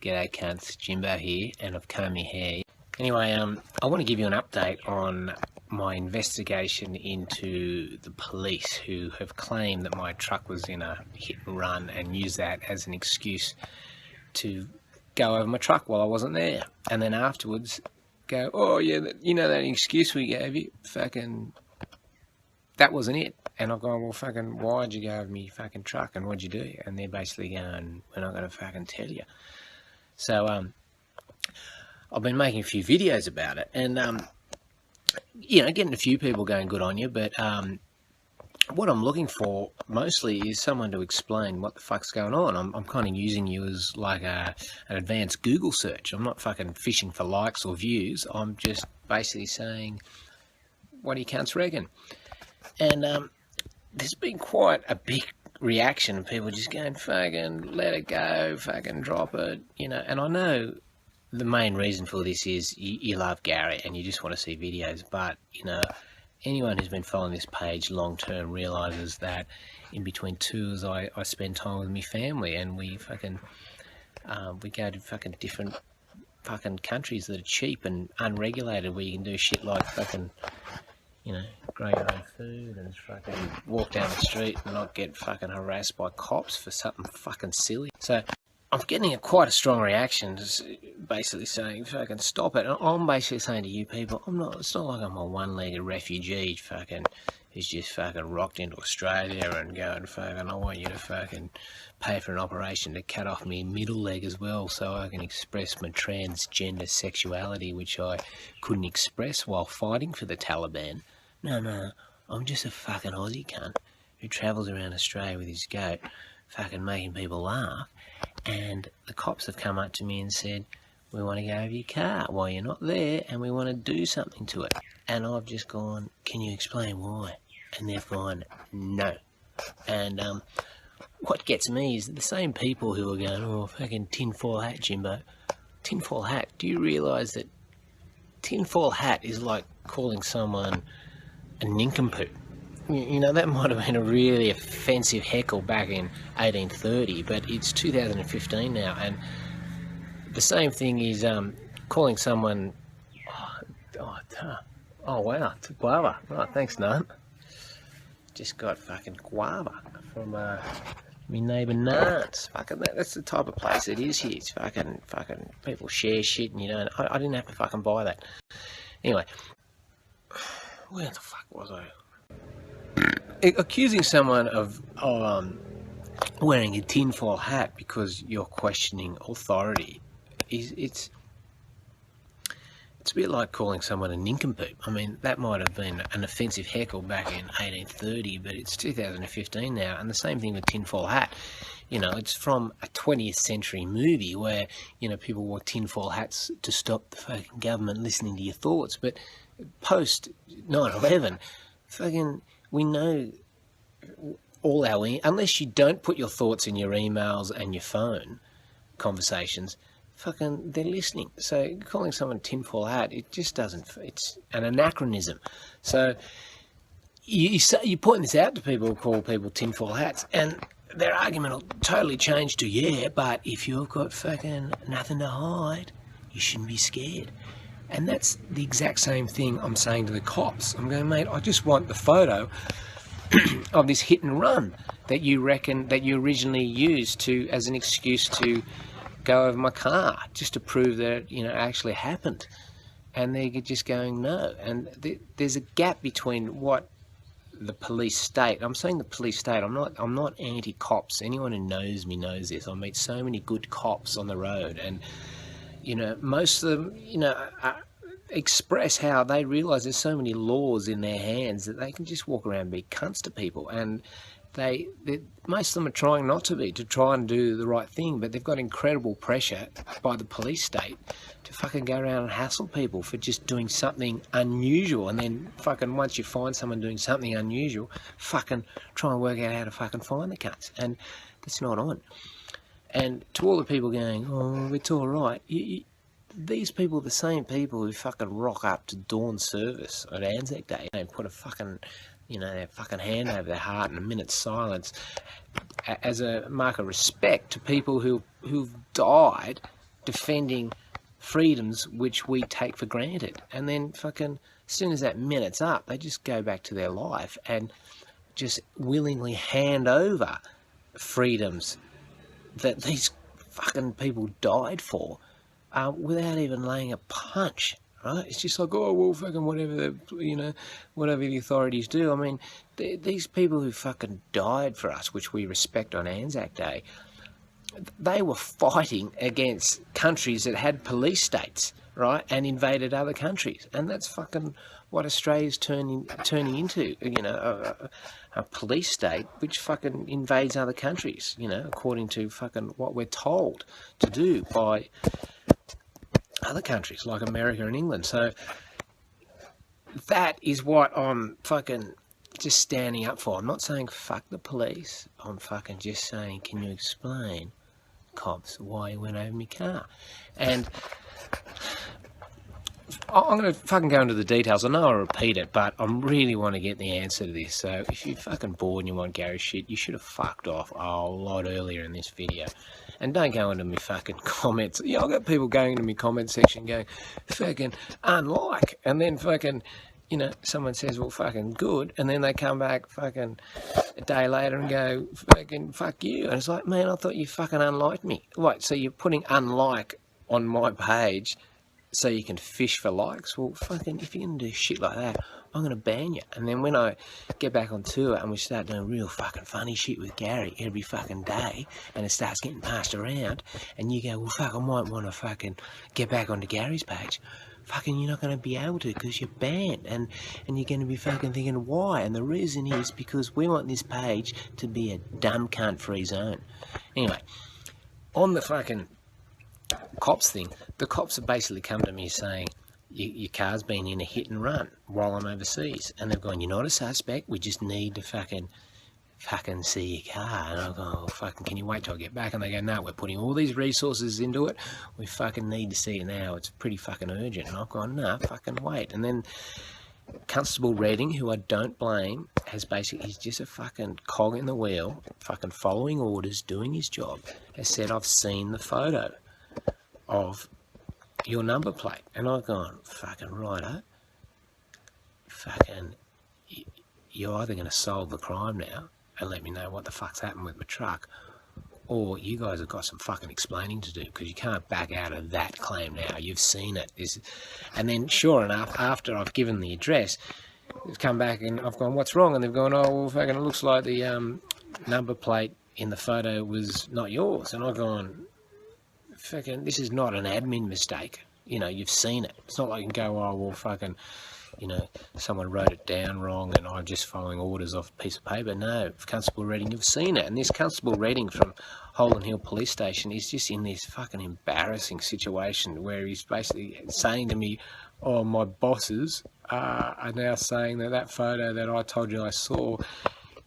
G'day cunts, Jimbo here, and I've combed my hair. Anyway, I want to give you an update on my investigation into the police who have claimed that my truck was in a hit and run and used that as an excuse to go over my truck while I wasn't there. And then afterwards go, oh yeah, you know that excuse we gave you? Fucking, that wasn't it. And I've gone, well, fucking, why'd you go over me fucking truck and what'd you do? And they're basically going, we're not going to fucking tell you. So, I've been making a few videos about it and, you know, getting a few people going good on you, but what I'm looking for mostly is someone to explain what the fuck's going on. I'm kind of using you as like an advanced Google search. I'm not fucking fishing for likes or views. I'm just basically saying, what do you cunts reckon? And there's been quite a big reaction of people just going, fucking let it go, fucking drop it, you know. And I know the main reason for this is you love Gary and you just want to see videos, but, you know, anyone who's been following this page long term realises that in between tours I spend time with my family and we fucking we go to fucking different fucking countries that are cheap and unregulated, where you can do shit like fucking, you know, grow your own food and fucking walk down the street and not get fucking harassed by cops for something fucking silly. So I'm getting quite a strong reaction, just basically saying, fucking stop it. And I'm basically saying to you people, it's not like I'm a one-legged refugee fucking who's just fucking rocked into Australia and going, fucking, I want you to fucking pay for an operation to cut off me middle leg as well so I can express my transgender sexuality, which I couldn't express while fighting for the Taliban. No, I'm just a fucking Aussie cunt who travels around Australia with his goat, fucking making people laugh. And the cops have come up to me and said, we want to go over your car while you're not there and we want to do something to it. And I've just gone, can you explain why? And they've gone, no. And what gets me is the same people who are going, oh, fucking tinfoil hat, Jimbo. Tinfoil hat, do you realise that tinfoil hat is like calling someone a nincompoop? You know, that might have been a really offensive heckle back in 1830, but it's 2015 now, and the same thing is calling someone, oh wow, it's guava. Right, thanks, Nan. Just got fucking guava from my neighbour Nan's. Fucking that's the type of place it is here. It's fucking people share shit, and you know, I didn't have to fucking buy that. Anyway, where the fuck was I? Accusing someone of wearing a tinfoil hat because you're questioning authority it's a bit like calling someone a nincompoop. I mean, that might have been an offensive heckle back in 1830, but it's 2015 now, and the same thing with tinfoil hat. You know, it's from a 20th century movie where, you know, people wore tinfoil hats to stop the fucking government listening to your thoughts, but post 9/11, fucking, we know all our, unless you don't put your thoughts in your emails and your phone conversations, fucking, they're listening. So calling someone tinfoil hat, it just doesn't, it's an anachronism. So you point this out to people who call people tinfoil hats, and their argument will totally change to, yeah, but if you've got fucking nothing to hide, you shouldn't be scared. And that's the exact same thing I'm saying to the cops. I'm going, mate, I just want the photo of this hit and run that you reckon that you originally used to as an excuse to go over my car, just to prove that it, you know, actually happened. And they're just going, no. And there's a gap between what the police state. I'm saying the police state. I'm not anti-cops. Anyone who knows me knows this. I meet so many good cops on the road, and you know, most of them, you know, express how they realise there's so many laws in their hands that they can just walk around and be cunts to people, and most of them are trying not to be, to try and do the right thing, but they've got incredible pressure by the police state to fucking go around and hassle people for just doing something unusual, and then fucking once you find someone doing something unusual, fucking try and work out how to fucking find the cunts, and that's not on. And to all the people going, oh, it's all right, these people are the same people who fucking rock up to dawn service at Anzac Day and put a fucking, you know, their fucking hand over their heart in a minute's silence as a mark of respect to people who've died defending freedoms which we take for granted. And then fucking as soon as that minute's up, they just go back to their life and just willingly hand over freedoms that these fucking people died for, without even laying a punch, right? It's just like, oh, well, fucking whatever, whatever the authorities do. I mean, these people who fucking died for us, which we respect on Anzac Day, they were fighting against countries that had police states, right, and invaded other countries. And that's fucking what Australia's turning into, a police state which fucking invades other countries, according to fucking what we're told to do by other countries like America and England. So that is what I'm fucking just standing up for. I'm not saying fuck the police. I'm fucking just saying, can you explain, cops, why you went over my car? And I'm going to fucking go into the details. I know I repeat it, but I really want to get the answer to this. So if you're fucking bored and you want Gary's shit, you should have fucked off a lot earlier in this video. And don't go into me fucking comments. I've got people going into my comment section going, fucking unlike. And then fucking, someone says, well, fucking good. And then they come back fucking a day later and go, fucking fuck you. And it's like, man, I thought you fucking unliked me. What, so you're putting unlike on my page so you can fish for likes? Well, fucking, if you're going to do shit like that, I'm going to ban you. And then when I get back on tour and we start doing real fucking funny shit with Gary every fucking day, and it starts getting passed around, and you go, well, fuck, I might want to fucking get back onto Gary's page. Fucking, you're not going to be able to because you're banned. And you're going to be fucking thinking, why? And the reason is because we want this page to be a dumb cunt-free zone. Anyway, on the fucking cops thing, the cops have basically come to me saying, your car's been in a hit and run while I'm overseas. And they've gone, you're not a suspect, we just need to fucking see your car. And I've gone, oh, fucking, can you wait till I get back? And they go, no, we're putting all these resources into it, we fucking need to see it now, it's pretty fucking urgent. And I've gone, no, fucking wait. And then Constable Redding, who I don't blame, he's just a fucking cog in the wheel, fucking following orders, doing his job, has said, I've seen the photo of your number plate. And I've gone, fucking righto, fucking, you're either going to solve the crime now and let me know what the fuck's happened with my truck, or you guys have got some fucking explaining to do, because you can't back out of that claim now. You've seen it. And then sure enough, after I've given the address, they've come back and I've gone, what's wrong? And they've gone, oh, well, fucking, it looks like the number plate in the photo was not yours. And I've gone, fucking, this is not an admin mistake. You've seen it. It's not like you can go, oh, well, fucking, someone wrote it down wrong and I'm just following orders off a piece of paper. No, Constable Redding, you've seen it. And this Constable Redding from Holden Hill Police Station is just in this fucking embarrassing situation where he's basically saying to me, oh, my bosses are now saying that photo that I told you I saw,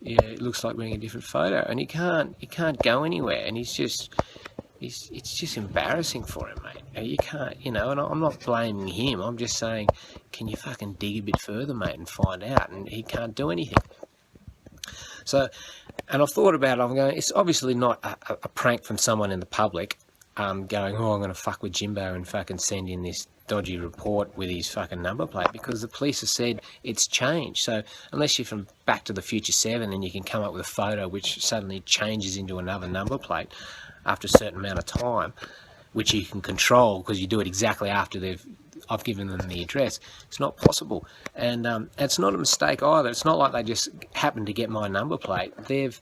it looks like being a different photo. And he can't go anywhere. And it's just embarrassing for him, mate. You can't, and I'm not blaming him. I'm just saying, can you fucking dig a bit further, mate, and find out? And he can't do anything. So, and I've thought about it. I'm going, it's obviously not a prank from someone in the public going, oh, I'm going to fuck with Jimbo and fucking send in this dodgy report with his fucking number plate, because the police have said it's changed. So unless you're from Back to the Future 7 and you can come up with a photo which suddenly changes into another number plate after a certain amount of time, which you can control because you do it exactly after I've given them the address, it's not possible. And it's not a mistake either. It's not like they just happened to get my number plate. They've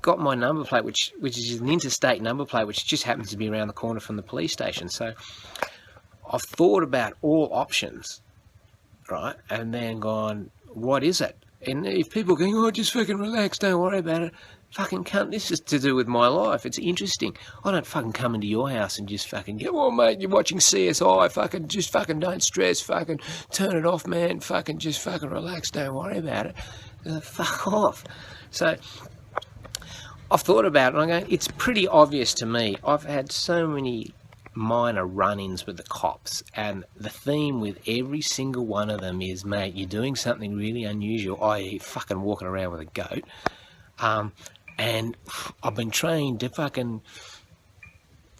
got my number plate, which is an interstate number plate, which just happens to be around the corner from the police station. So I've thought about all options, right, and then gone, what is it? And if people are going, oh, just fucking relax, don't worry about it, fucking cunt, this is to do with my life. It's interesting. I don't fucking come into your house and just fucking go, oh, mate, you're watching CSI, fucking, just fucking don't stress, fucking turn it off, man, fucking just fucking relax, don't worry about it. Fuck off. So I've thought about it, and I'm going, it's pretty obvious to me. I've had so many minor run-ins with the cops, and the theme with every single one of them is, mate, you're doing something really unusual, i.e. fucking walking around with a goat. And I've been trained to fucking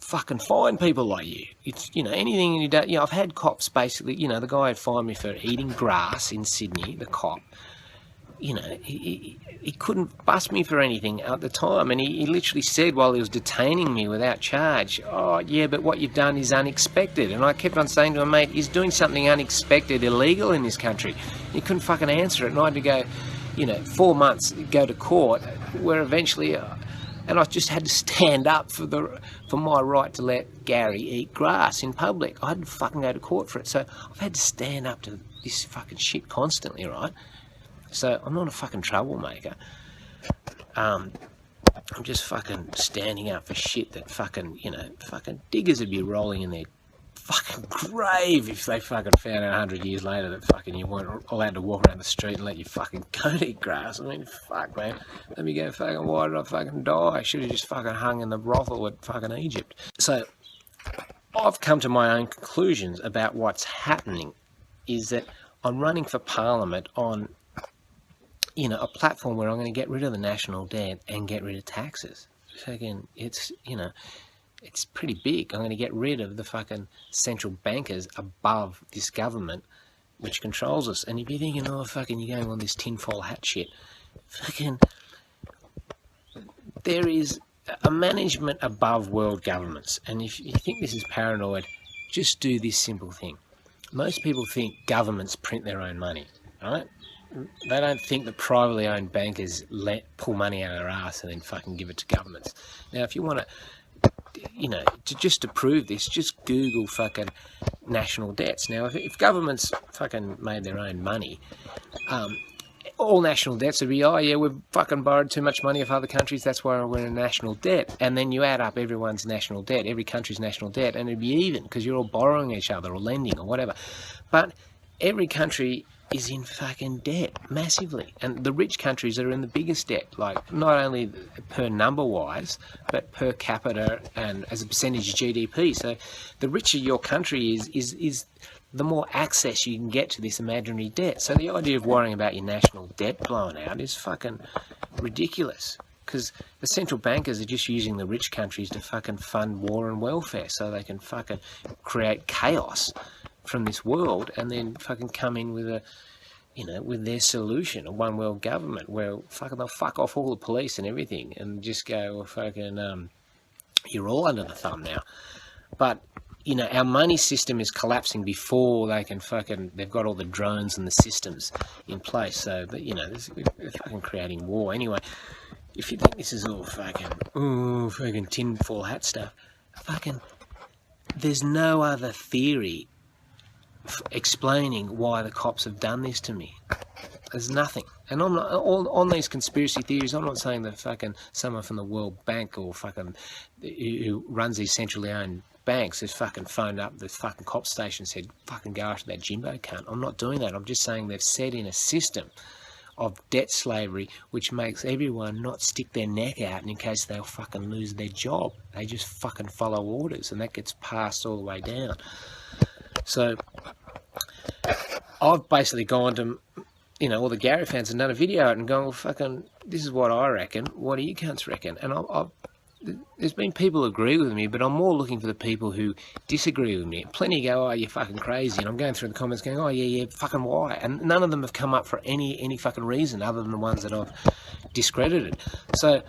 fucking find people like you. It's, you know, anything you do. You know, I've had cops basically, you know, the guy had fined me for eating grass in Sydney, the cop. You know, he couldn't bust me for anything at the time, and he literally said while he was detaining me without charge, oh yeah, but what you've done is unexpected. And I kept on saying to him, mate, he's doing something unexpected, illegal in this country. He couldn't fucking answer it, and I had to go, you know, 4 months, go to court, where eventually, and I just had to stand up for my right to let Gary eat grass in public. I had to fucking go to court for it, so I've had to stand up to this fucking shit constantly, right? So I'm not a fucking troublemaker. I'm just fucking standing up for shit that fucking, you know, fucking diggers would be rolling in their fucking grave if they fucking found out 100 years later that fucking you weren't allowed to walk around the street and let your fucking goat eat grass. I mean, fuck, man. Let me go fucking, why did I fucking die? I should have just fucking hung in the brothel at fucking Egypt. So I've come to my own conclusions about what's happening is that I'm running for Parliament on, you know, a platform where I'm going to get rid of the national debt and get rid of taxes. So again, it's, you know, it's pretty big. I'm going to get rid of the fucking central bankers above this government, which controls us. And if you're thinking, oh, fucking, you're going on this tinfoil hat shit, fucking, there is a management above world governments. And if you think this is paranoid, just do this simple thing. Most people think governments print their own money, right? They don't think that privately owned bankers pull money out of their ass and then fucking give it to governments. Now, if you want to, you know, just to prove this, just Google fucking national debts. Now, if governments fucking made their own money, all national debts would be, oh yeah, we've fucking borrowed too much money of other countries, that's why we're in national debt. And then you add up everyone's national debt, every country's national debt, and it'd be even because you're all borrowing each other or lending or whatever. But every country is in fucking debt massively, and the rich countries are in the biggest debt, like not only per number wise but per capita and as a percentage of GDP. So the richer your country is the more access you can get to this imaginary debt. So the idea of worrying about your national debt blowing out is fucking ridiculous, because the central bankers are just using the rich countries to fucking fund war and welfare so they can fucking create chaos from this world and then fucking come in with a, you know, with their solution, a one world government where fucking they'll fuck off all the police and everything and just go, well, fucking, you're all under the thumb now. But, you know, our money system is collapsing before they can fucking, they've got all the drones and the systems in place. So, but, you know, they're fucking creating war. Anyway, if you think this is all fucking, ooh, fucking tinfoil hat stuff, fucking, there's no other theory explaining why the cops have done this to me. There's nothing. And I'm not on these conspiracy theories. I'm not saying that fucking someone from the World Bank or fucking who runs these centrally owned banks has fucking phoned up the fucking cop station and said, fucking go after that Jimbo cunt. I'm not doing that. I'm just saying they've set in a system of debt slavery which makes everyone not stick their neck out in case they'll fucking lose their job. They just fucking follow orders, and that gets passed all the way down. So I've basically gone to, you know, all the Gary fans and done a video and gone, well, fucking, this is what I reckon. What do you cunts reckon? And there's been people who agree with me, but I'm more looking for the people who disagree with me. Plenty go, oh, you're fucking crazy. And I'm going through the comments going, oh, yeah, fucking why? And none of them have come up for any fucking reason other than the ones that I've discredited. So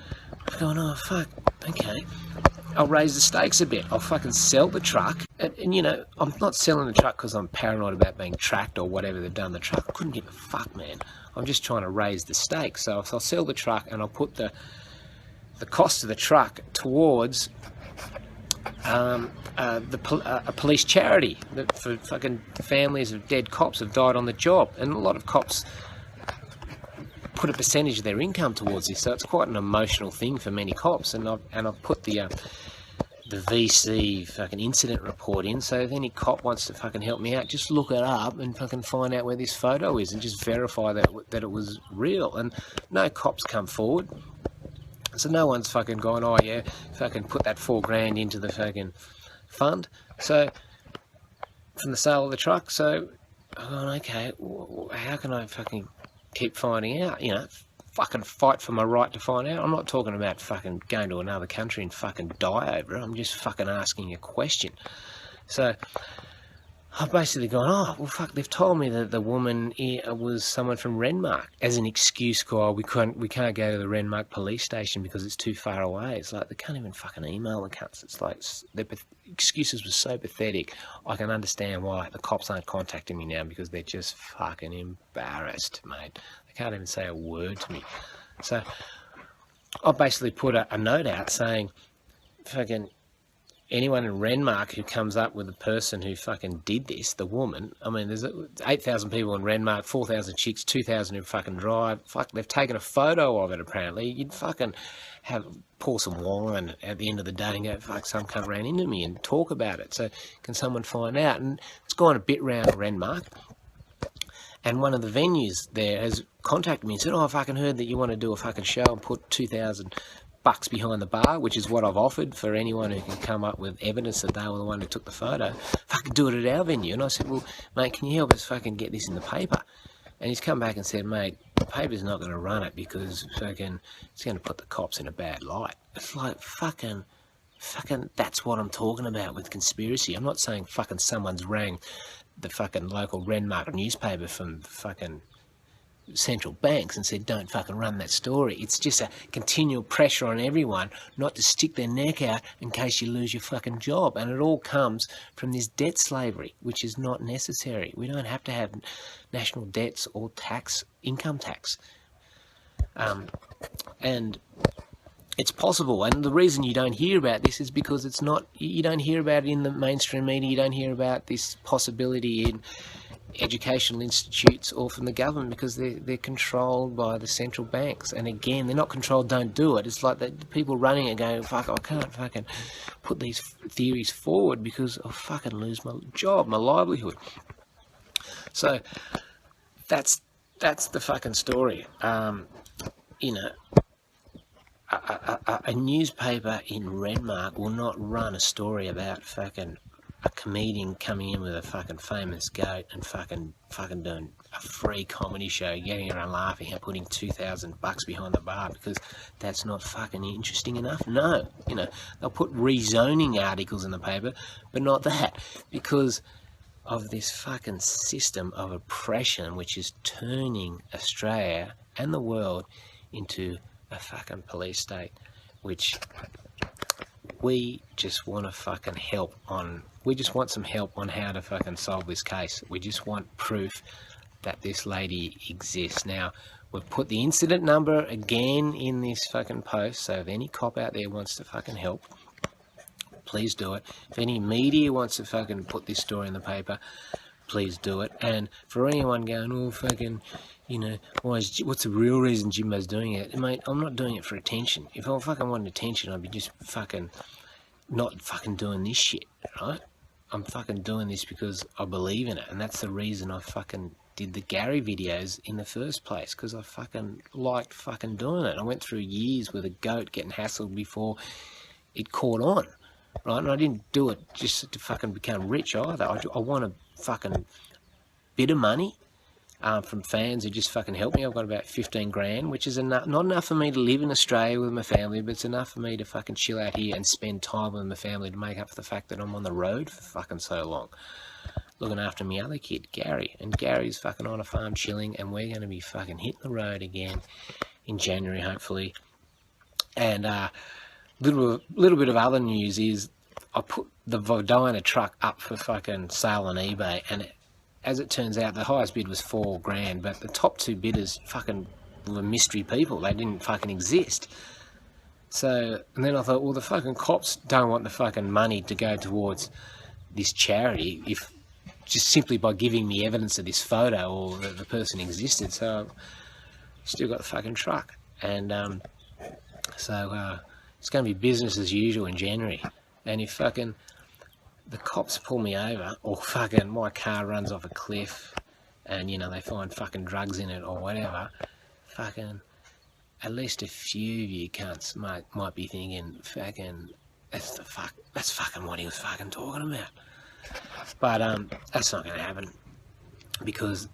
I'm going, oh, fuck, okay. I'll raise the stakes a bit. I'll fucking sell the truck. And you know, I'm not selling the truck because I'm paranoid about being tracked or whatever they've done to the truck. I couldn't give a fuck, man. I'm just trying to raise the stakes. So I'll sell the truck and I'll put the cost of the truck towards a police charity for fucking families of dead cops who've died on the job. And a lot of cops put a percentage of their income towards this, so it's quite an emotional thing for many cops. And I've put the VC fucking incident report in, so if any cop wants to fucking help me out, just look it up and fucking find out where this photo is and just verify that it was real. And no cops come forward, so no one's fucking gone, oh yeah, fucking put that $4,000 into the fucking fund. So from the sale of the truck, so I'm going, okay, how can I fucking keep finding out, you know, fucking fight for my right to find out. I'm not talking about fucking going to another country and fucking die over it. I'm just fucking asking a question. So I've basically gone, oh, well, fuck, they've told me that the woman was someone from Renmark as an excuse, we can't go to the Renmark police station because it's too far away. It's like, they can't even fucking email the cunts. It's like, their excuses were so pathetic. I can understand why the cops aren't contacting me now, because they're just fucking embarrassed, mate. They can't even say a word to me. So I basically put a note out saying, fucking, anyone in Renmark who comes up with a person who fucking did this, the woman, I mean, there's 8,000 people in Renmark, 4,000 chicks, 2,000 who fucking drive. Fuck, they've taken a photo of it, apparently. You'd fucking pour some wine at the end of the day and go, fuck, some cunt ran into me, and talk about it. So can someone find out? And it's gone a bit round Renmark. And one of the venues there has contacted me and said, oh, I fucking heard that you want to do a fucking show and put 2,000 bucks behind the bar, which is what I've offered for anyone who can come up with evidence that they were the one who took the photo. Fucking do it at our venue. And I said, well, mate, can you help us fucking get this in the paper? And he's come back and said, mate, the paper's not going to run it because fucking it's going to put the cops in a bad light. It's like, fucking, that's what I'm talking about with conspiracy. I'm not saying fucking someone's rang the fucking local Renmark newspaper from fucking central banks and said, don't fucking run that story. It's just a continual pressure on everyone not to stick their neck out in case you lose your fucking job. And it all comes from this debt slavery, which is not necessary. We don't have to have national debts or tax, income tax. And it's possible. And the reason you don't hear about this is because it's not, you don't hear about it in the mainstream media. You don't hear about this possibility in educational institutes or from the government, because they're controlled by the central banks. And again, they're not controlled, don't do it. It's like the people running it going, fuck, I can't fucking put these theories forward because I'll fucking lose my job, my livelihood. So that's the fucking story. You know, a newspaper in Renmark will not run a story about fucking a comedian coming in with a fucking famous goat and fucking doing a free comedy show, getting around laughing and putting 2,000 bucks behind the bar, because that's not fucking interesting enough. No, you know, they'll put rezoning articles in the paper, but not that, because of this fucking system of oppression which is turning Australia and the world into a fucking police state, which we just want to fucking help on. We just want some help on how to fucking solve this case. We just want proof that this lady exists. Now, we've put the incident number again in this fucking post, so if any cop out there wants to fucking help, please do it. If any media wants to fucking put this story in the paper, please do it. And for anyone going, oh, fucking, you know, what's the real reason Jimbo's doing it? Mate, I'm not doing it for attention. If I fucking wanted attention, I'd be just fucking not fucking doing this shit, right? I'm fucking doing this because I believe in it, and that's the reason I fucking did the Gary videos in the first place, because I fucking liked fucking doing it. I went through years with a goat getting hassled before it caught on, right? And I didn't do it just to fucking become rich either. I want a fucking bit of money from fans who just fucking help me. I've got about 15 grand, which is enough, not enough for me to live in Australia with my family, but it's enough for me to fucking chill out here and spend time with my family to make up for the fact that I'm on the road for fucking so long, looking after my other kid, Gary. And Gary's fucking on a farm chilling, and we're going to be fucking hitting the road again in January, hopefully. And little bit of other news is I put the Vodina truck up for fucking sale on eBay, and as it turns out, the highest bid was $4 grand, but the top two bidders fucking were mystery people. They didn't fucking exist. So, and then I thought, well, the fucking cops don't want the fucking money to go towards this charity if just simply by giving me evidence of this photo or that the person existed. So I've still got the fucking truck. And so it's going to be business as usual in January. And if fucking the cops pull me over, or fucking my car runs off a cliff and, you know, they find fucking drugs in it or whatever, fucking at least a few of you cunts might be thinking, fucking, that's fucking what he was fucking talking about. But that's not going to happen, because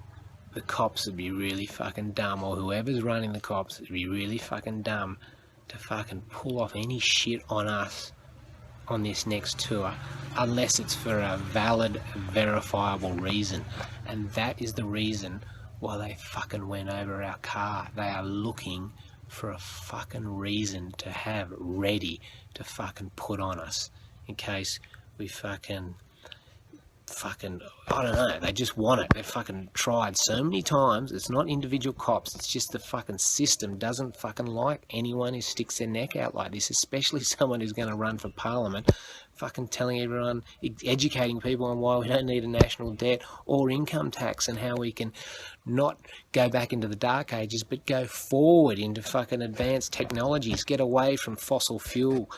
the cops would be really fucking dumb, or whoever's running the cops would be really fucking dumb to fucking pull off any shit on us on this next tour, unless it's for a valid, verifiable reason. And that is the reason why they fucking went over our car. They are looking for a fucking reason to have ready to fucking put on us in case we fucking I don't know, they just want it. They've fucking tried so many times. It's not individual cops, it's just the fucking system doesn't fucking like anyone who sticks their neck out like this, especially someone who's going to run for parliament, fucking telling everyone, educating people on why we don't need a national debt or income tax, and how we can not go back into the dark ages but go forward into fucking advanced technologies, get away from fossil fuel,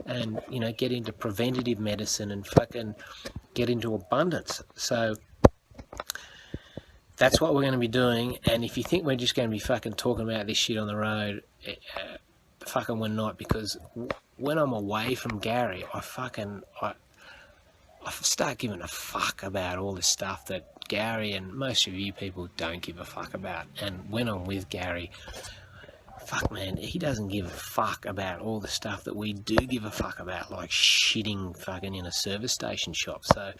and, you know, get into preventative medicine and fucking get into abundance. So that's what we're going to be doing. And if you think we're just going to be fucking talking about this shit on the road, fucking we're not, because when I'm away from Gary, I start giving a fuck about all this stuff that Gary and most of you people don't give a fuck about. And when I'm with Gary, fuck man, he doesn't give a fuck about all the stuff that we do give a fuck about, like shitting fucking in a service station shop. So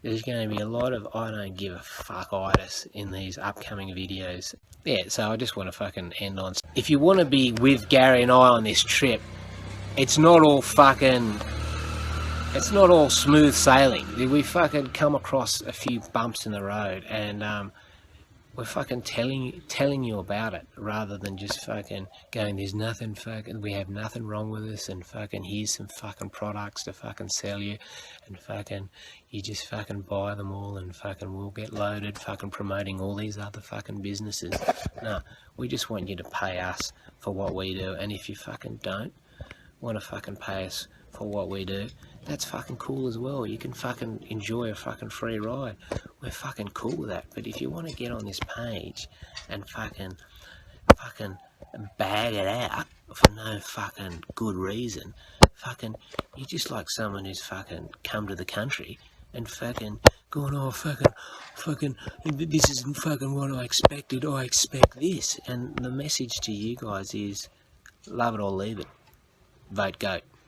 there's going to be a lot of I don't give a fuck-itis in these upcoming videos. Yeah, so I just want to fucking end on, if you want to be with Gary and I on this trip, it's not all smooth sailing. We fucking come across a few bumps in the road, and we're fucking telling you about it, rather than just fucking going, there's nothing fucking, we have nothing wrong with us, and fucking here's some fucking products to fucking sell you, and fucking you just fucking buy them all, and fucking we'll get loaded, fucking promoting all these other fucking businesses. No, we just want you to pay us for what we do, and if you fucking don't want to fucking pay us for what we do, that's fucking cool as well. You can fucking enjoy a fucking free ride. We're fucking cool with that. But if you want to get on this page and fucking bag it out for no fucking good reason, fucking, you're just like someone who's fucking come to the country and fucking going, oh fucking this isn't fucking what I expected, I expect this. And the message to you guys is, love it or leave it. Vote GOAT.